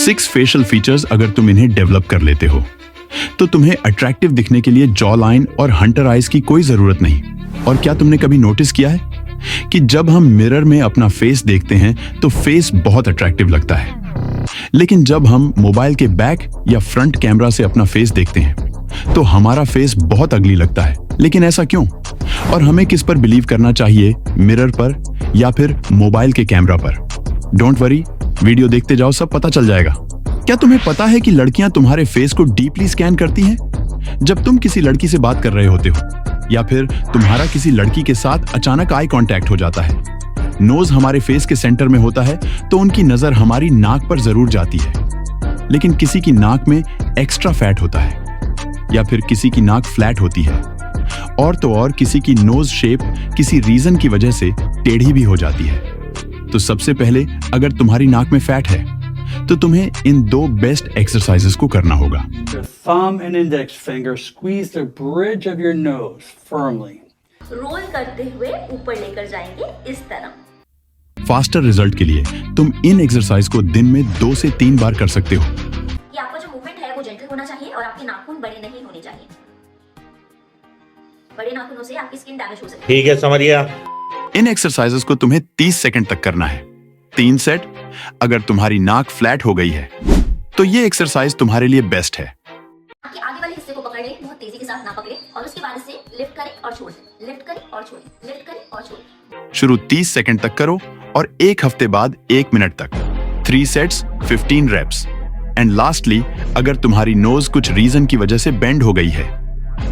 6 facial features अगर तुम इन्हें डेवलप कर लेते हो तो तुम्हें अट्रैक्टिव दिखने के लिए जॉ लाइन और हंटर आइज की कोई जरूरत नहीं। और क्या तुमने कभी नोटिस किया है कि जब हम मिरर में अपना फेस देखते हैं तो फेस बहुत अट्रैक्टिव लगता है, लेकिन जब हम मोबाइल के बैक या फ्रंट कैमरा से अपना फेस देखते हैं तो हमारा फेस बहुत अगली लगता है। लेकिन ऐसा क्यों? और हमें किस पर बिलीव करना चाहिए, मिरर पर या फिर मोबाइल के कैमरा पर? डोंट वरी, वीडियो देखते जाओ, सब पता चल जाएगा। क्या तुम्हें पता है कि लड़कियां तुम्हारे फेस को डीपली स्कैन करती हैं? जब तुम किसी लड़की से बात कर रहे होते हो या फिर तुम्हारा किसी लड़की के साथ अचानक आई कांटेक्ट हो जाता है, नोज हमारे फेस के सेंटर में होता है तो उनकी नजर हमारी नाक पर जरूर जाती है। लेकिन किसी की नाक में एक्स्ट्रा फैट होता है या फिर किसी की नाक फ्लैट होती है, और तो और किसी की नोज शेप किसी रीजन की वजह से टेढ़ी भी हो जाती है। तो सबसे पहले अगर तुम्हारी नाक में फैट है तो तुम्हें इन 2 बेस्ट एक्सरसाइजेस को करना होगा। Your thumb and index finger squeeze the bridge of your nose firmly. Roll करते हुए ऊपर लेकर जाएंगे इस तरह। फास्टर रिजल्ट के लिए तुम इन एक्सरसाइज को दिन में 2 से 3 बार कर सकते हो। ये आपका जो मूवमेंट है वो जेंटल होना चाहिए और आपके नाखून बड़े नहीं होने चाहिए। बड़े नाखूनों से आपकी स्किन डैमेज हो सकती है। ठीक है, समझ गया। इन एक्सरसाइजेस को तुम्हें 30 सेकंड तक करना है, 3 सेट। अगर तुम्हारी नाक फ्लैट हो गई है तो ये एक्सरसाइज तुम्हारे लिए बेस्ट है। आपके आगे वाले हिस्से को पकड़ लें, बहुत तेजी के साथ ना पकड़ें, और उसके बाद इसे लिफ्ट करें और छोड़ दें, लिफ्ट करें और छोड़ दें, लिफ्ट करें और छोड़ दें। शुरू 30 सेकंड तक करो और 1 हफ्ते बाद 1 मिनट तक, 3 सेट्स 15 रेप्स। एंड लास्टली, अगर तुम्हारी नोज कुछ रीजन की वजह से बेंड हो गई है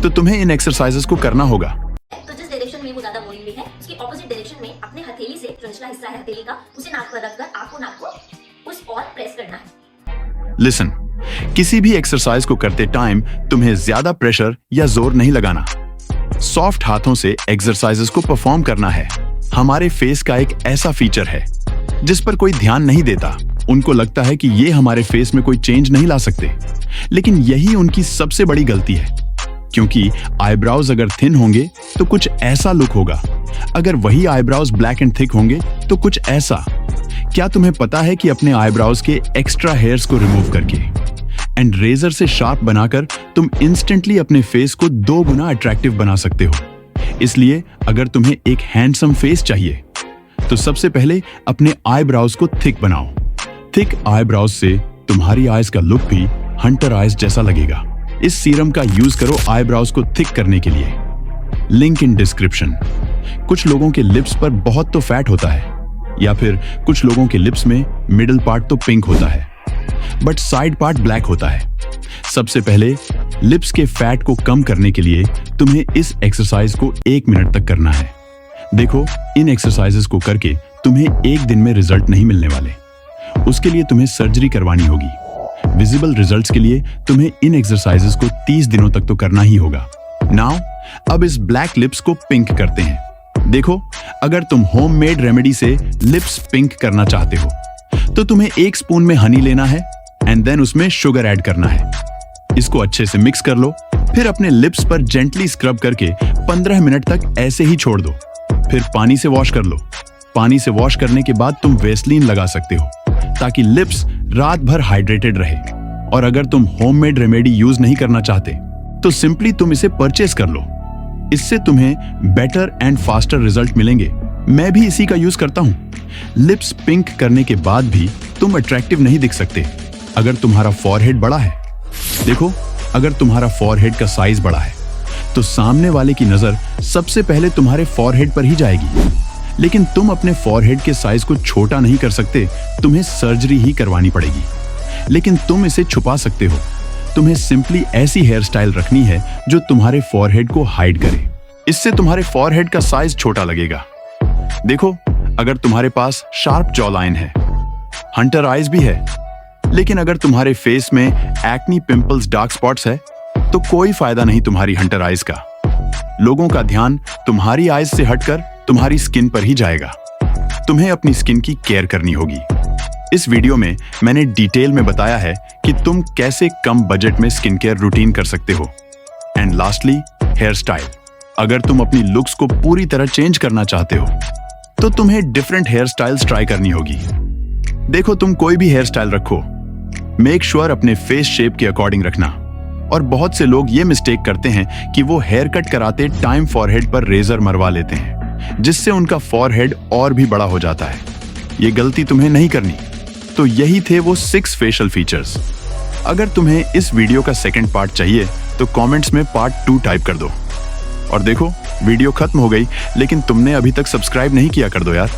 तो तुम्हें इन एक्सरसाइजेस को करना होगा। तो जिस डायरेक्शन में वो ज्यादा बोली हुई है उसके ऑपोजिट डायरेक्शन में अपने हथेली से जो निचला हिस्सा है हथेली का, उसे नाक पर रखकर आपको नाक को उस और प्रेस करना है। लिसन, किसी भी एक्सरसाइज को करते टाइम तुम्हें ज्यादा प्रेशर या जोर नहीं लगाना। सॉफ्ट हाथों से एक्सरसाइजेस को परफॉर्म करना है। हमारे फेस का एक ऐसा फीचर है जिस पर कोई ध्यान नहीं देता। उनको लगता है कि ये हमारे फेस में कोई चेंज नहीं ला सकते, लेकिन यही उनकी सबसे बड़ी गलती है, क्योंकि आईब्राउज अगर थिन होंगे तो कुछ ऐसा लुक होगा, अगर वही आईब्राउज ब्लैक एंड थिक होंगे तो कुछ ऐसा। क्या तुम्हें पता है कि अपने आईब्राउज के एक्स्ट्रा हेयर्स को रिमूव करके एंड रेजर से शार्प बनाकर तुम इंस्टेंटली अपने फेस को 2 गुना अट्रैक्टिव बना सकते हो। इसलिए अगर तुम्हें एक हैंडसम फेस चाहिए तो सबसे पहले अपने आईब्राउज को थिक बनाओ। थिक आईब्राउज से तुम्हारी आईज का लुक भी हंटर आईज जैसा लगेगा। इस सीरम का यूज करो आईब्राउज को थिक करने के लिए। Link in description. कुछ लोगों के लिप्स पर बहुत तो फैट होता है, या फिर कुछ लोगों के लिप्स में मिडिल पार्ट तो पिंक होता है बट साइड पार्ट ब्लैक होता है। सबसे पहले लिप्स के फैट को कम करने के लिए तुम्हें इस एक्सरसाइज को 1 मिनट तक करना है। देखो, इन एक्सरसाइजेस को करके तुम्हें 1 दिन में रिजल्ट नहीं मिलने वाले, उसके लिए तुम्हें सर्जरी करवानी होगी। विजिबल रिजल्ट्स के लिए तुम्हें इन एक्सरसाइजेस को 30 दिनों तक तो करना ही होगा। नाउ अब इस ब्लैक लिप्स को पिंक करते हैं। देखो, अगर तुम होममेड रेमेडी से लिप्स पिंक करना चाहते हो तो तुम्हें 1 स्पून में हनी लेना है एंड देन उसमें शुगर ऐड करना है। इसको अच्छे से मिक्स कर लो, फिर अपने लिप्स पर जेंटली स्क्रब करके 15 मिनट तक ऐसे ही छोड़ दो। फिर पानी से वॉश कर लो। पानी से वॉश करने के बाद तुम वेस्लीन लगा सकते हो ताकि लिप्स रात भर हाइड्रेटेड रहे। और अगर तुम होममेड रेमेडी यूज नहीं करना चाहते तो सिंपली तुम इसे परचेज कर लो। इससे तुम्हें बेटर एंड फास्टर रिजल्ट मिलेंगे। मैं भी इसी का यूज करता हूं। लिप्स पिंक करने के बाद भी तुम अट्रैक्टिव नहीं दिख सकते अगर तुम्हारा फॉरहेड बड़ा है। देखो, अगर तुम्हारा फॉरहेड का साइज बड़ा है तो सामने वाले की नजर सबसे पहले तुम्हारे फॉरहेड पर ही जाएगी। लेकिन तुम अपने फॉरहेड के साइज को छोटा नहीं कर सकते, तुम्हें सर्जरी ही करवानी पड़ेगी। लेकिन तुम इसे छुपा सकते हो। तुम्हें सिंपली ऐसी हेयर स्टाइल रखनी है जो तुम्हारे फॉरहेड को हाइड करे। इससे तुम्हारे फॉरहेड का साइज छोटा लगेगा। देखो, अगर तुम्हारे पास शार्प जॉ लाइन है, हंटर आइज भी है, लेकिन अगर तुम्हारे फेस में एक्नी, पिंपल्स, डार्क स्पॉट्स है तो कोई फायदा नहीं तुम्हारी हंटर आइज का। लोगों का ध्यान तुम्हारी आइज से हटकर तुम्हारी स्किन पर ही जाएगा। तुम्हें अपनी स्किन की केयर करनी होगी। इस वीडियो में मैंने डिटेल में बताया है कि तुम कैसे कम बजट में स्किन केयर रूटीन कर सकते हो। And lastly, hair style. अगर तुम अपनी लुक्स को पूरी तरह चेंज करना चाहते हो तो तुम्हें डिफरेंट हेयर स्टाइल्स ट्राई करनी होगी। देखो, तुम कोई भी हेयर स्टाइल रखो, मेक श्योर अपने फेस शेप के अकॉर्डिंग रखना। और बहुत से लोग ये मिस्टेक करते हैं कि वो हेयर कट कराते टाइम फॉरहेड पर रेजर मरवा लेते हैं, जिससे उनका फॉरहेड और भी बड़ा हो जाता है। ये गलती तुम्हें नहीं करनी। तो यही थे वो 6 फेशियल फीचर्स। अगर तुम्हें इस वीडियो का सेकंड पार्ट चाहिए तो कमेंट्स में पार्ट 2 टाइप कर दो। और देखो, वीडियो खत्म हो गई, लेकिन तुमने अभी तक सब्सक्राइब नहीं किया, कर दो यार।